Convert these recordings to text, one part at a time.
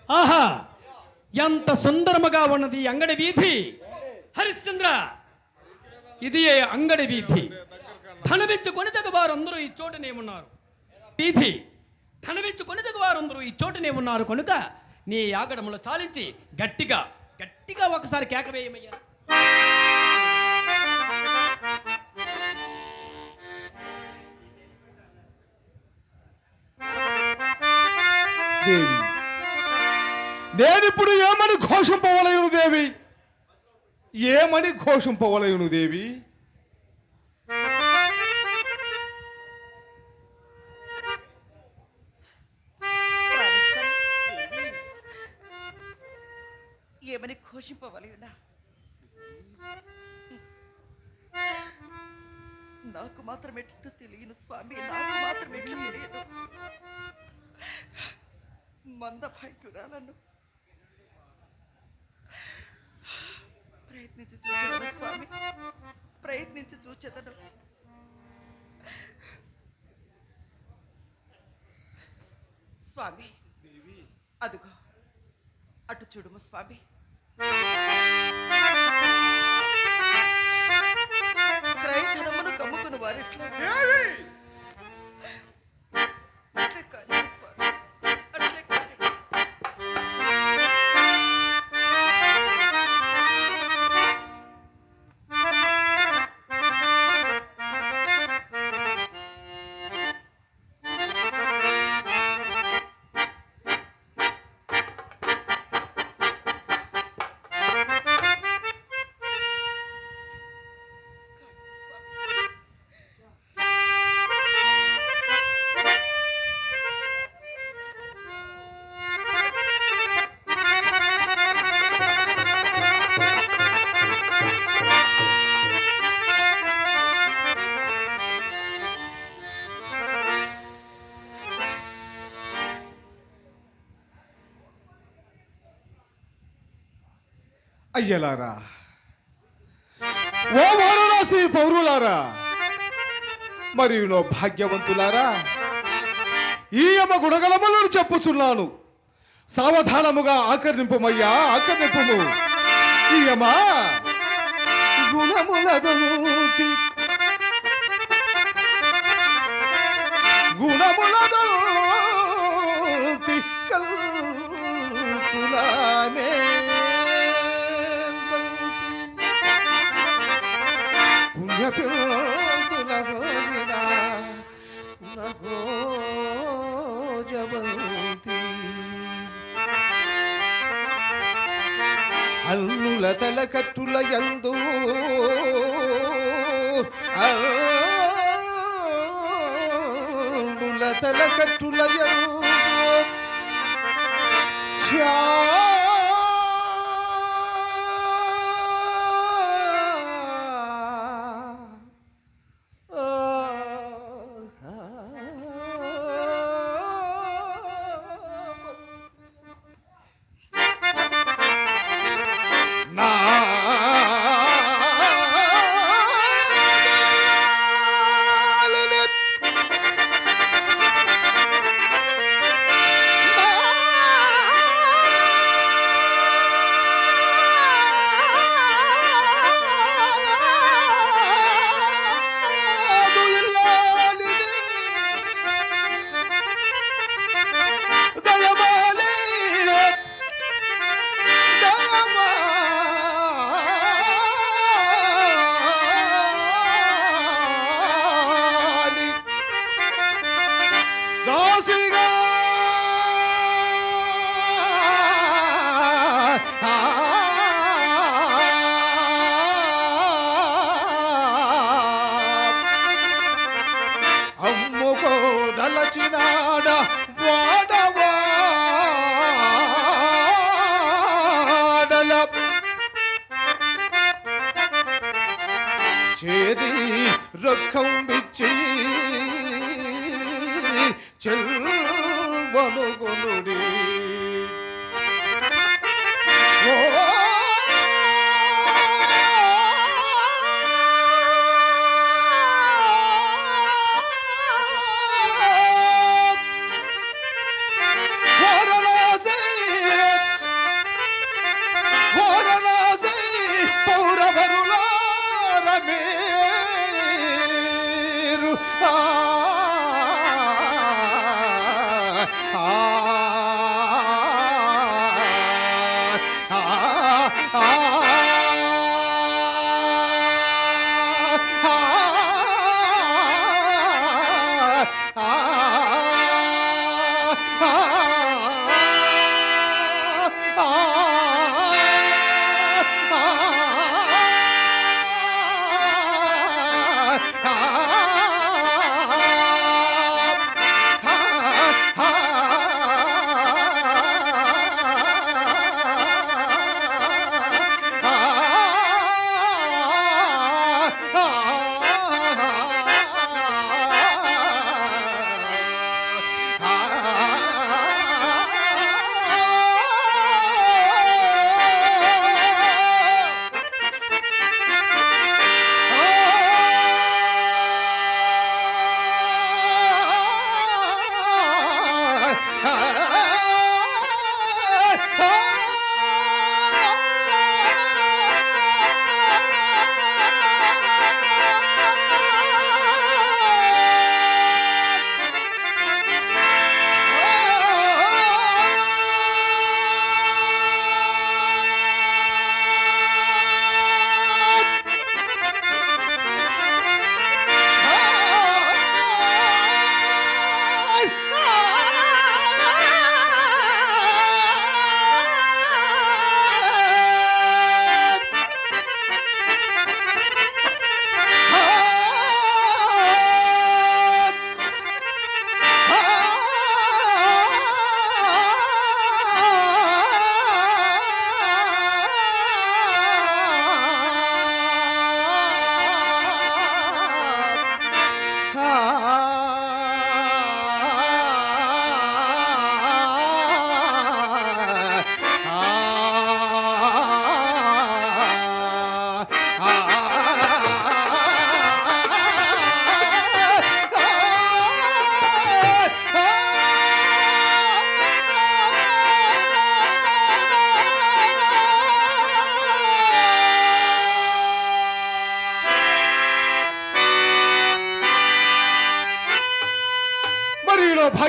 ఆహా, ఎంత సుందరముగా ఉన్నది అంగడి వీధి. హరిశ్చంద్ర, ఇది అంగడి వీధి. ధనమిచ్చు కొనిదగ వారందరూ ఈ చోటనే ఉన్నారు. వీధి ధనమిచ్చు కొనిదగ వారందరూ ఈ చోటనే ఉన్నారు కనుక నీ ఆగడములు చాలించి గట్టిగా గట్టిగా ఒకసారి కేకవేయమయ్యా. దేవి, నేనిప్పుడు ఏమని ఘోషింపవలయును దేవి? ఏమని ఘోషింపవలయును దేవి? ఏమని ఘోషింపవలయునా? నాకు మాత్రం ఎట్లు తెలియను స్వామి, నాకు మాత్రం ఎట్లు తెలియను. మంద భాగ్యురాలను ప్రయత్నించి చూచెదను స్వామి, ప్రయత్నించి చూచెదను. స్వామి, అదుగో అటు చూడుము స్వామి. క్రయధనమును కమ్ముకుని వారిట్లో అట్లే కానీ స్వామి, అట్లే కానీ. అయ్యలారా, ఓ వారణాసి పౌరులారా, మరియు నో భాగ్యవంతులారా, ఈ యమ గుణగలములను చెప్పుచున్నాను. సావధానముగా ఆకర్ణింపుమయ్యా, ఆకర్ణింపుము. ఈ యమ గుణములదోటి గుణములదోటి కల్పులామే అల్లుల తల కట్టుల యందు అల్లుల తల కట్టుల యందు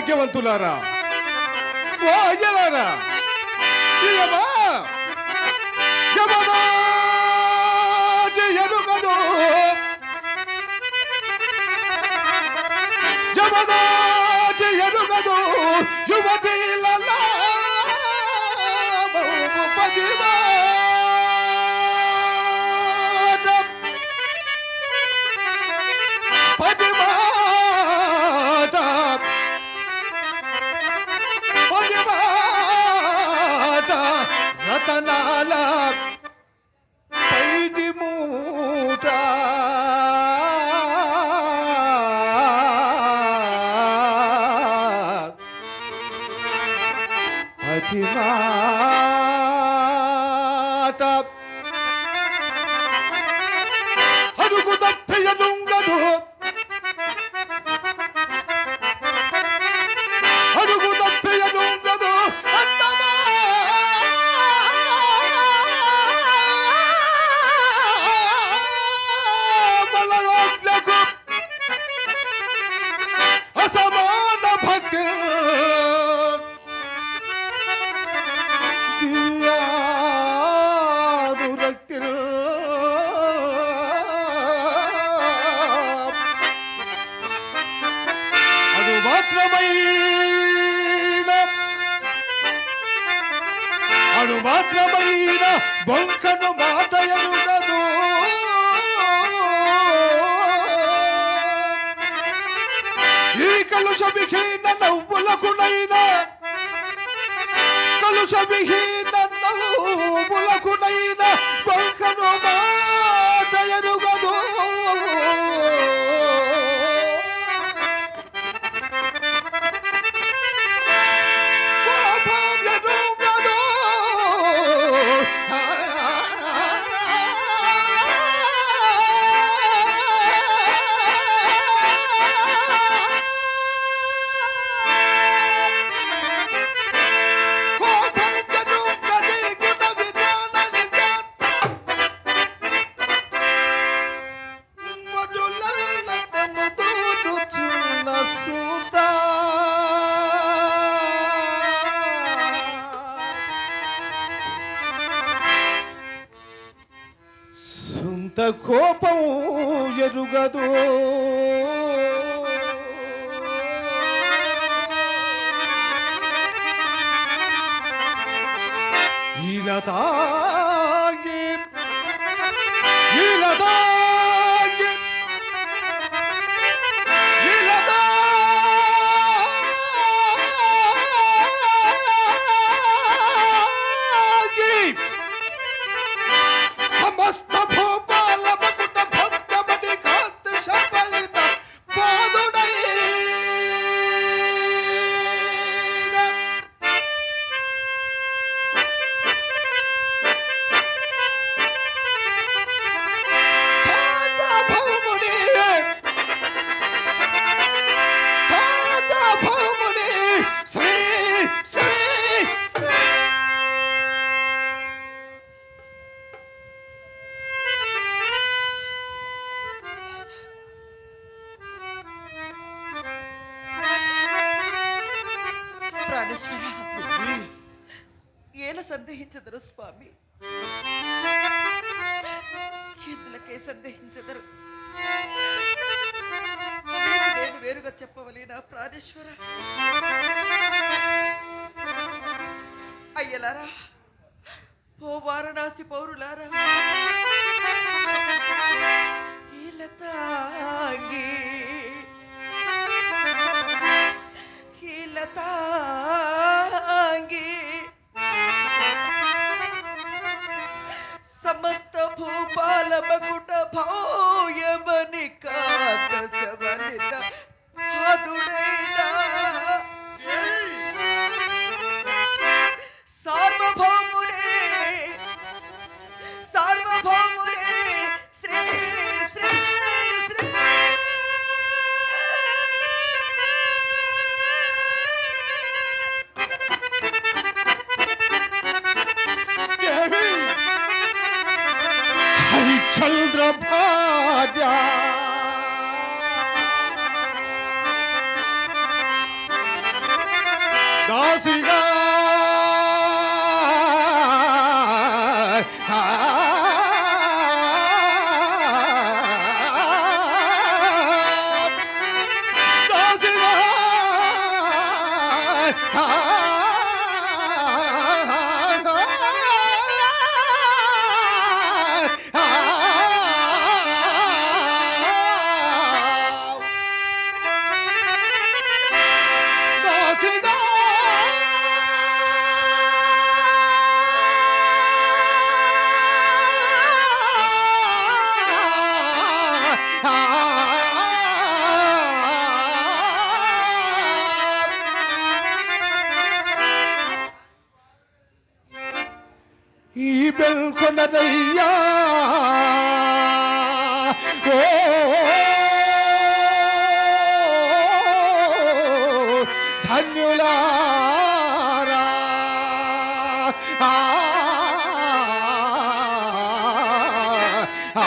భాగ్యవంతులారా, ఓ అయ్యలారా, ఇయమా యమదాటి ఎరుగదు, యమదాటి ఎరుగదు యువతీలలో రతనాల పైడి మూట అతి మాట అడుగు తప్పియనుంగదు, అడుగు తప్పియనుంగదు అన్నమా బలలోట్లకు అసమాన భక్తి దియానురక్తి అడు మాత్రమైన బొంకను మాట ఎరుగదు, ఈ కలుషవిహీన నవ్వులకునైనా, కలుషవిహీన నవ్వులకునైనా బొంకను మాట ఎరుగదు. సొంత కోపం ఎరుగదు, ఇలా తాగి ఇలా తాగి ఇలా తాగి సమస్త భూపాల మకుట భక్తమణి కాంత శబలిత పాదుడై సార్వభౌముని సార్వభౌముని శ్రీ శ్రీ శ్రీ ప్రాణేశ్వర, ఏల సందేహించదరు స్వామి, ఎందులకే సందేహించదరు? మీకు నేను వేరుగా చెప్పవలేనా ప్రాణేశ్వర? అయ్యలారా, ఓ వారణాసి పౌరులారా, ఇలా తాగి ఇలా తాగి సమస్త భూపాల మకుట భౌయమని కాంత శబలిత పాదుడైనా సార్వభౌమునే సార్వభౌమునే శ్రీ శ్రీ శ్రీ హరిచంద్ర భార్య ఈ బెల్కొనదయ్యా ఓ ధన్యులారా ఆ, ఆ,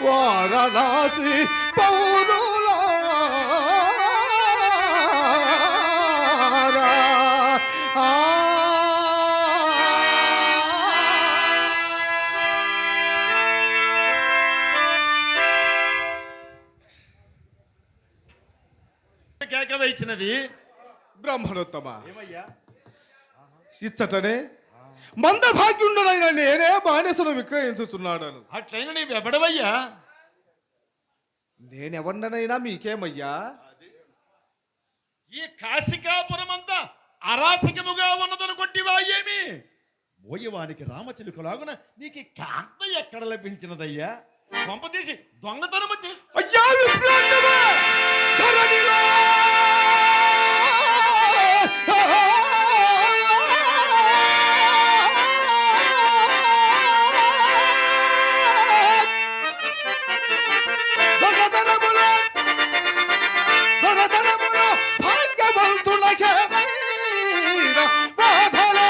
వారణాసి పౌరులారా ఆ కేక వేయించినది బ్రహ్మణోత్తమ ఏమయ్యా? ఇచ్చటనే మందభాగ్యుండనైన నేనే బానిసను విక్రయించుచున్నాడను. అట్లయిన నీవు ఎవడవయ్యా? నేనెవరినైనా మీకేమయ్యా? ఈ కాశికాపురం అంతా అరాచకముగా ఉన్నదనుకుంటివా ఏమి? మోయవానికి రామచిలుకలాగున నీకు ఈ కాంత ఎక్కడ లభించినదయ్యా? పంపదీసి దొంగతనము అయ్యా విప్రాంతమా! ధరణిలో! దొంగతనములో! దొంగతనములో భాగ్యవంతులకేదైన బాధలేదు.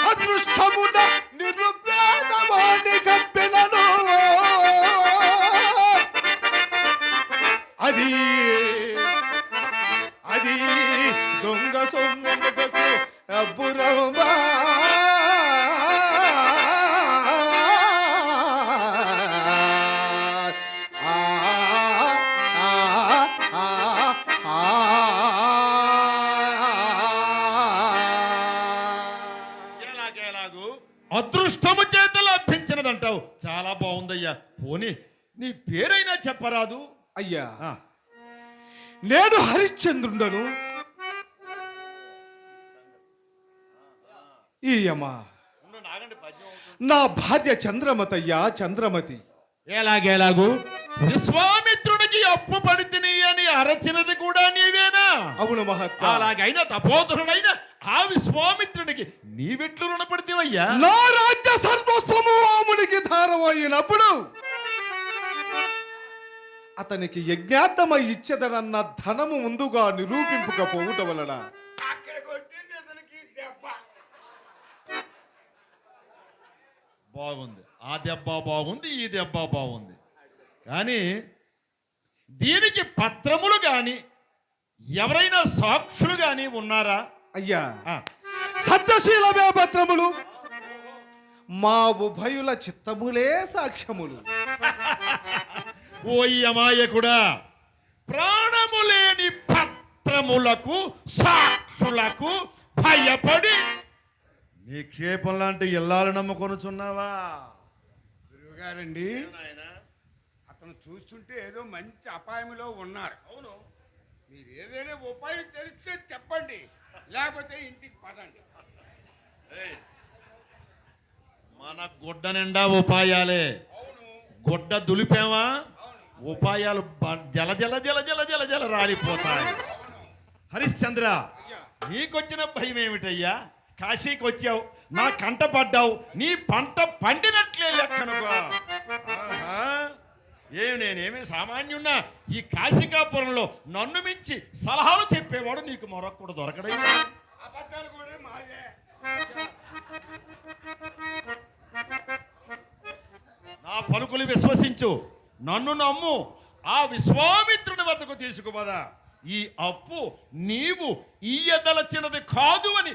అదృష్టమున నిరుపేదవాణి కప్పినను అది అది దొంగ సొమ్ముకు అబ్బురమా ఎలాగేలాగు అదృష్టము చేత లభించినదంటావు. చాలా బాగుందయ్యా. పోనీ నీ పేరైనా చెప్పరాదు? అయ్యా ఆ, నేను హరిశ్చంద్రుండను. ఈయమ్మా ఉండు, నాగండి పద్యం అవుతుంది. నా భార్య చంద్రమతయ్యా, చంద్రమతి. ఎలాగేలాగు విశ్వామిత్రుడికి అప్పు పడితిని అని అరచినది కూడా నీవేనా? అవును మహాత్మా. అలాగైనా తపోధరుడైన ఆ విశ్వామిత్రుడికి నీవెట్లు రుణపడితేవయ్యా? నా రాజ్య సర్వస్వము వామునికి ధారమైనప్పుడు అతనికి యజ్ఞార్థమై ఇచ్చేదనన్న ధనము ముందుగా నిరూపింపకపోవుట వలన బాగుంది. ఆ దెబ్బ బాగుంది, ఈ దెబ్బ బాగుంది. కానీ దీనికి పత్రములు గాని ఎవరైనా సాక్షులు గాని ఉన్నారా? అయ్యా ఆ, సత్యశీలమే పత్రములు. మా ఉభయుల చిత్తములే సాక్ష్యములు. ఓ అమాయకుడా, ప్రాణము లేని పత్రములకు సాక్షులకు భయపడి నిక్షేపం లాంటి ఇల్లాలు నమ్ముకొనుచున్నావా? గురువుగారండి, అతను చూస్తుంటే ఏదో మంచి అపాయంలో ఉన్నారు. అవును. మీరు ఏదైనా ఉపాయం తెలిస్తే చెప్పండి, లేకపోతే ఇంటికి పదండి. మన గుడ్డ నిండా ఉపాయాలే. గుడ్డ దులిపేమా ఉపాయాలు జల జల జల జల జల జల రాలిపోతాయి. హరిశ్చంద్ర, నీకొచ్చిన భయం ఏమిటయ్యా? కాశీకి వచ్చావు, నా కంట పడ్డావు, నీ పంట పండినట్లే లెక్కనుకో. నేనేమి సామాన్యున్నా? ఈ కాశికాపురంలో నన్ను మించి సలహాలు చెప్పేవాడు నీకు మరొక్కడు దొరకడయ్యా. అబద్ధాలు కూడా మాయే. నా పలుకులు విశ్వసించు, నన్ను నమ్ము, ఆ విశ్వామిత్రుని వద్దకు తీసుకుపదా. ఈ అప్పు నీవు ఇయ్యదలచినది కాదు అని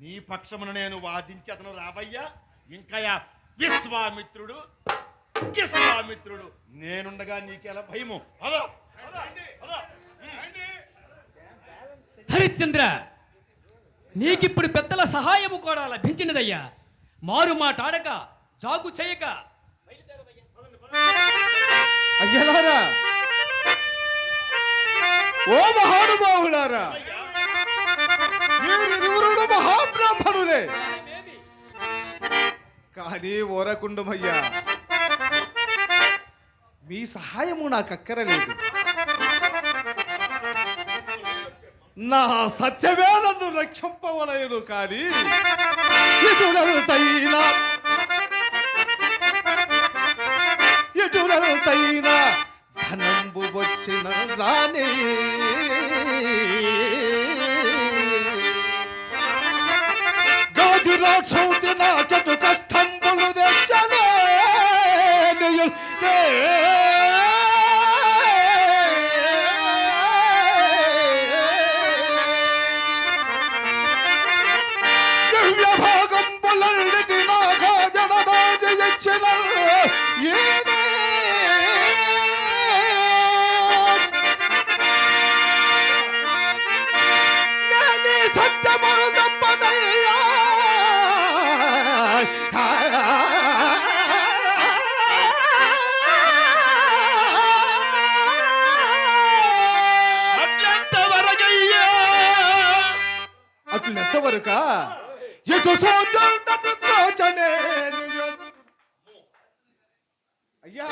నీ పక్షమున నేను వాదించి అతను రావయ్యా. ఇంకా విశ్వామిత్రుడు నేనుండగా నీకెలా భయము? అదా హరిశ్చంద్ర, నీకిప్పుడు పెద్దల సహాయము కూడా లభించినదయ్యా. మారు మాటాడక, జాగు చేయక అయ్యలారా, ఓ మహానుభావులారా, మీరిరువురుడు మహాబ్రాహ్మణులే. కానీ ఓరకుండమయ్యా, మీ సహాయము నాకు అక్కరలేదు. నా సత్యమే నన్ను రక్షింపవలయను. కానీ ఎటులంతైనా ధనంబు వచ్చిన రానే గాజులా చౌతి నాకెటు కష్టంబులు తెచ్చనే దివ్య భాగంబులన్నిటి నా గాజనదాది ఇచ్చిన ఏమే అట్లెంతవరక ఎటు సోదరునే అయ్యా,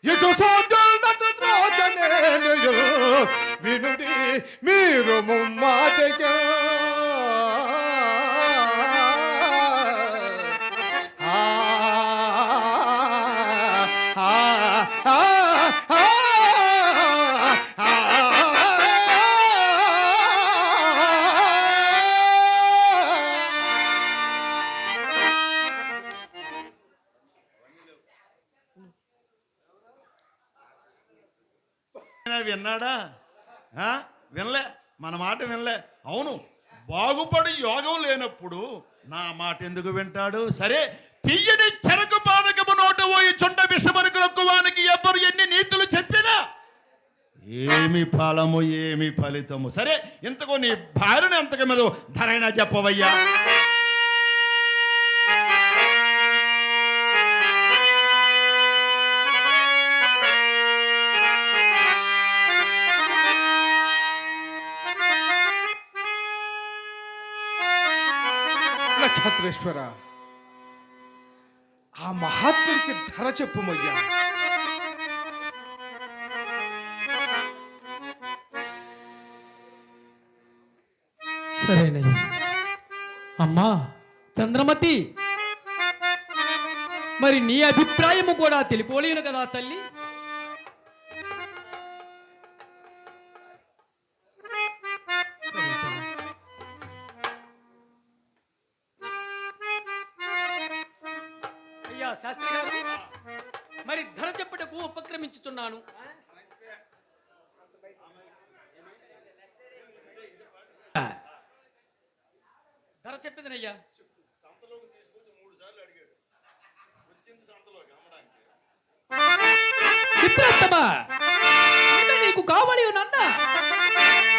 ఎటు సోదరునే వినుడి మీరు ముమ్మాటగా విన్నాడా? వినలే, మన మాట వినలే. అవును, బాగుపడి యోగం లేనప్పుడు నా మాట ఎందుకు వింటాడు? సరే, తీయని చెరకు పానకము నోట పోయి చుండ విషమరకు రొక్కువానికి ఎవ్వరు ఎన్ని నీతులు చెప్పినా ఏమి ఫలము ఏమి ఫలితము? సరే, ఇంతకు నీ భార్యను ఎంతకు మీద ధరైనా చెప్పవయ్యా. నక్షత్రేశ్వర, ఆ మహాత్ముడికి ధర చెప్పుమయ్యా. సరేనయ్యా. అమ్మా చంద్రమతి, మరి నీ అభిప్రాయము కూడా తెలిపోలేను కదా తల్లి. సరే తల్లి. అయ్యా శాస్త్రి గారు, మరి ధర చెప్పుటకు ఉపక్రమించుచున్నాను. ధర చెప్పేదనయ్యా. విప్రత్తమా, నీకు కావాలి నన్న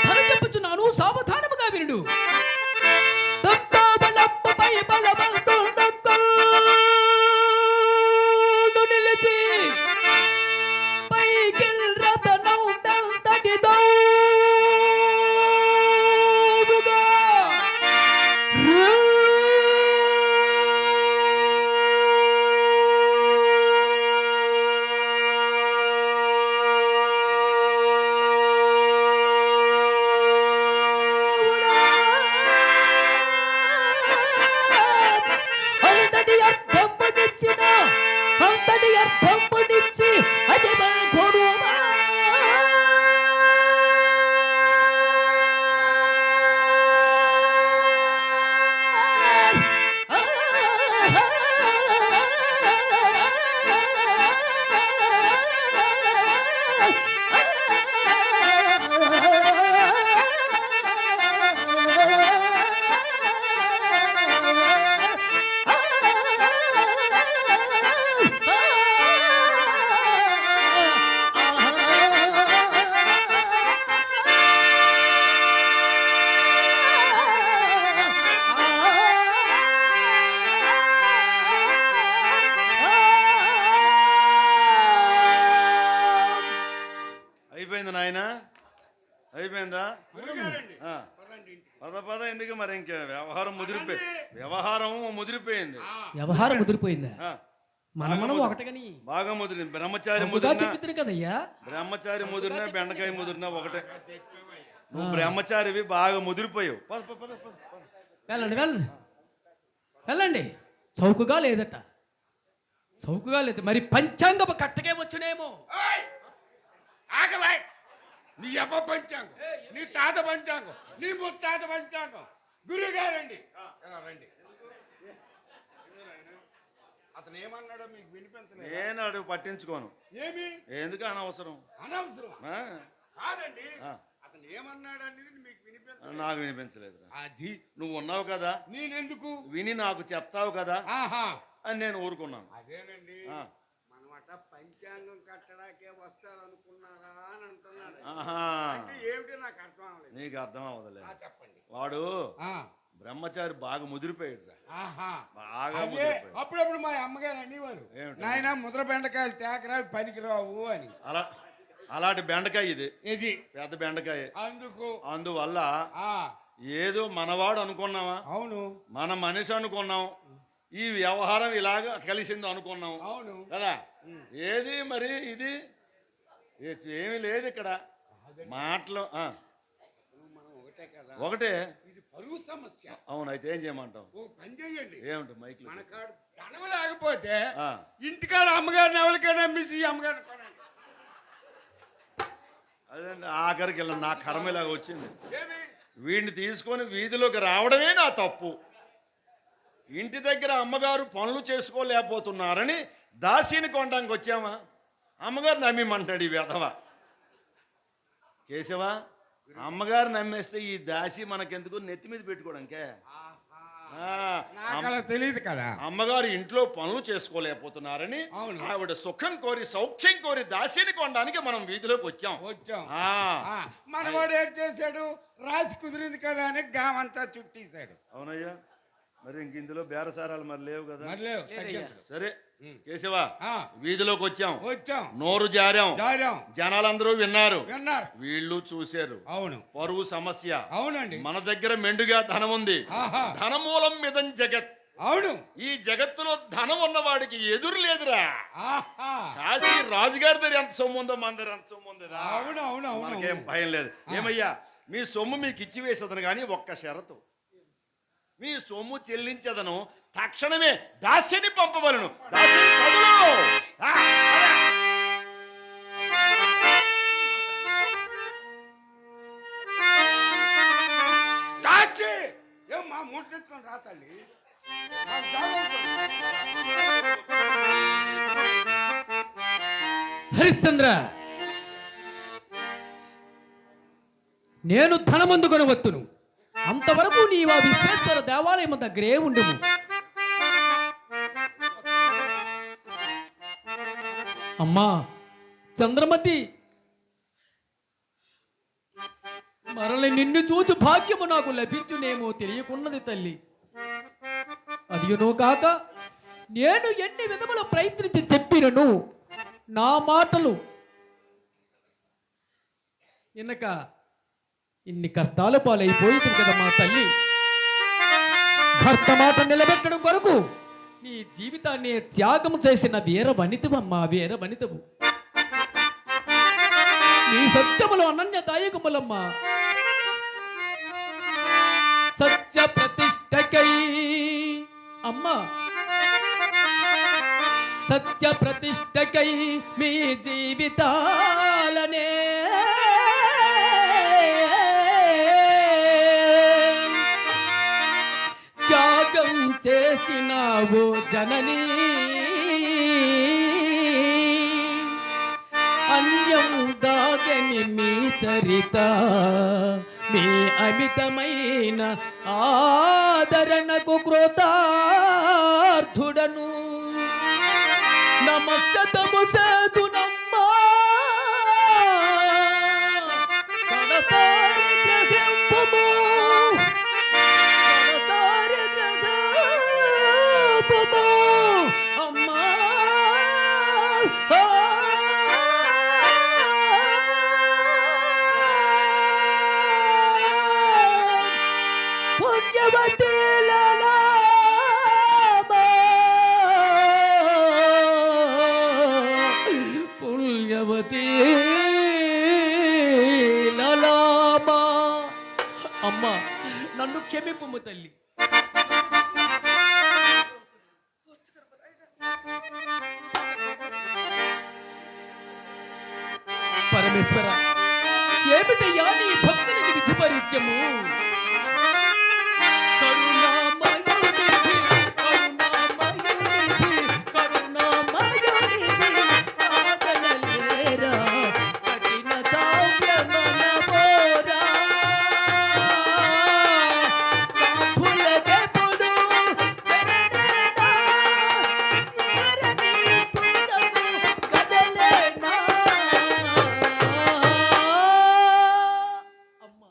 ధర చెప్పుచున్నాను, సావధానముగా వినుడు. నిలిచి పైకిల్ రతనం తడిదో అయిపోయిందా గురుగారండి ఆ. పదండి ఇంటికి. పద ఎందుకు మరి ఇంక వ్యవహారం ముదిరిపోయింది వ్యవహారం ముదిరిపోయిందా? ఆ, మనం ఒకటిగాని బాగా ముదిరింది. బ్రహ్మచారి చౌకగా ముదిరినా చెప్పింది కదయ్యా. బ్రహ్మచారి ముదిరినా బెండకాయ ముదిరినా ఒకటే. నువ్వు బ్రహ్మచారివి బాగా ముదిరిపోయావు. పద పద పద పద పద. వెళ్ళండి. చౌకగా లేదట, చౌకగా లేదు. మరి పంచాంగపు కట్టకే వచ్చునేమో. ఓయ్! ఆగవే! నీ అబ్బ పంచాంగం, నీ తాత పంచాంగం, నీ ముత్తాత పంచాంగం. గురుగారండి ఇలా రండి. అతను ఏమన్నాడో మీకు వినిపించలేదు. నేను అడుగు పట్టించుకోను. ఏమి ఎందుకు అనవసరం. అనవసరం ఆ, కాదండి. ఆ. అతను ఏమన్నాడు అనేది మీకు వినిపించలేదు. నాకు వినిపించలేదు. అది నువ్వు ఉన్నావు కదా, నేనెందుకు? విని నాకు చెప్తావు కదా ఆహా అని నేను ఊరుకున్నాను. అదేనండి. ఆ. మనమట పంచాంగం కట్టడాకే వస్తారనుకున్నారా అని అంటున్నాడు. ఆహా, అంటే ఏమిటి నాకు అర్థం అవ్వలేదు. నీకు అర్థం అవ్వదులే. చెప్పండి. వాడు ఆ, బ్రహ్మచారి బాగా ముదిరిపోయాడు. ఆహా. బాగా అదే ముదిరిపోయాడు. అప్పుడప్పుడు మా అమ్మగారు అనేవారు, ఏమిటి? నాయన ముద్ర బెండకాయలు తేకరా పనికిరావు అని. అలాంటి బెండకాయ ఇది ఇది పెద్ద బెండకాయ. అందువల్ల ఆ ఏదో మనవాడు అనుకున్నావా, అవును మన మనిషి అనుకున్నాం, ఈ వ్యవహారం ఇలాగా కలిసింది అనుకున్నాం అవును కదా. ఏది మరి ఇది ఏమీ లేదు ఇక్కడ మాటలు. మనం ఒకటే కదా, ఒకటే. ఇది పరువు సమస్య. అవును, అయితే ఏం చేయమంటావు? ఓ పని చెయ్యండి. ఏమిటి మైక్లు? మన కాడ ధనం లేకపోతే ఆ. ఇంటికాడ అమ్మగారిని ఎవరికైనా అమ్మేసి ఈ అమ్మగారిని కొనండి. అదండి ఆఖరికి ఇలా నా కర్మ ఇలాగ వచ్చింది. ఏమి వీడిని తీసుకొని వీధిలోకి రావడమే నా తప్పు. ఇంటి దగ్గర అమ్మగారు పనులు చేసుకోలేకపోతున్నారని దాసీని కొనడానికి వచ్చామా? అమ్మగారు నమ్మిమంటాడు ఈ వెధవ కేశవ. అమ్మగారు నమ్మేస్తే ఈ దాసి మనకెందుకు, నెత్తి మీద పెట్టుకోవడానికే. నాకు అలా తెలియదు కదా. అమ్మగారు ఇంట్లో పనులు చేసుకోలేకపోతున్నారని అవును. ఆవిడ సుఖం కోరి సౌఖ్యం కోరి దాసిని కొనడానికి మనం వీధిలోకి వచ్చాం. మనవాడు ఏడు చేశాడు, రాసి కుదిరింది కదా అని గామంతా చుట్టేశాడు. అవునయ్యా, మరి ఇంక ఇందులో బేరసారాలు మరి లేవు కదా. మరి లేవు. సరే కేశవ, ఆ. వీధిలోకి వచ్చాం, వచ్చాం, నోరు జారాం, జారాం, జనాలందరూ విన్నారు, విన్నారు, వీళ్ళు చూశారు. అవును పరువు సమస్య. అవునండి. మన దగ్గర మెండుగా ధనం ఉంది. ఆహా. ధనమూలం మిదం జగత్. అవును. ఈ జగత్తులో ధనం ఉన్నవాడికి ఎదురు లేదురా. ఆహా. కాశీ రాజుగారి దగ్గర ఎంత సొమ్ము ఉందో మన దగ్గర ఎంత సొమ్ము ఉందా. అవును అవును అవును మనకేం భయం లేదు. ఏమయ్యా, మీ సొమ్ము మీకు ఇచ్చి వేసేదను కానీ ఒక్క షరతు. మీ సొమ్ము చెల్లించదను తక్షణమే దాస్యని పంపవలను. దాస్యని కదులు. ఆ, దాసి ఏం మా మూటెత్తుకొని రా తల్లి. నాకు జాగ్రత్త. హరిశ్చంద్ర, నేను ధనమందుకొని వత్తును. అంతవరకు నీవు ఆ విశ్వేశ్వర దేవాలయం దగ్గరే ఉండుము. అమ్మా చంద్రమతి, మరలి నిన్ను చూచు భాగ్యము నాకు లభించునేమో తెలియకున్నది తల్లి. అదియునో కాక నేను ఎన్ని విధముల ప్రయత్నించి చెప్పినను నా మాటలు ఇనక ఇన్ని కష్టాల పాలైపోయింది కదా మా తల్లి. భర్త మాట నిలబెట్టడం కొరకు నీ జీవితాన్ని త్యాగం చేసిన వీర వనితవమ్మా, వీర వనితవు. నీ సత్యములు అనన్యదాయకములమ్మా. సత్య ప్రతిష్టకై అమ్మా, సత్య ప్రతిష్టకై మీ జీవితాలనే త్యాగం చేసినావు జననీ. అన్యం దాగని మీ చరిత, మీ అమితమైన ఆదరణకు కృతార్థుడను. నమస్కతము సేతునమ్మా, కడసారి గ్రహింపుము, కడసారి గ్రహింపుము అమ్మా. పుణ్యవతి లలామా. పుణ్యవతి లలామా. అమ్మా నన్ను క్షమింపుము తల్లి. పరమేశ్వర, ఏమిటయ్యా నీ భక్తునికి విధి పరిత్యము? కరుణామయునిధి, కరుణామయునిధి, కరుణామయునిధి, కాదనలేరా కఠిన కావ్యమనబోరా. సాంబులకెప్పుడు వెనలేనా, తీరని తుంగము కదలేనా. అమ్మా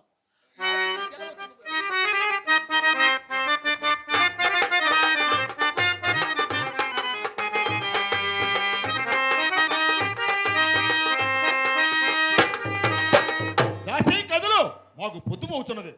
దాసి కదులు, మాకు పొద్దుమవుతున్నది.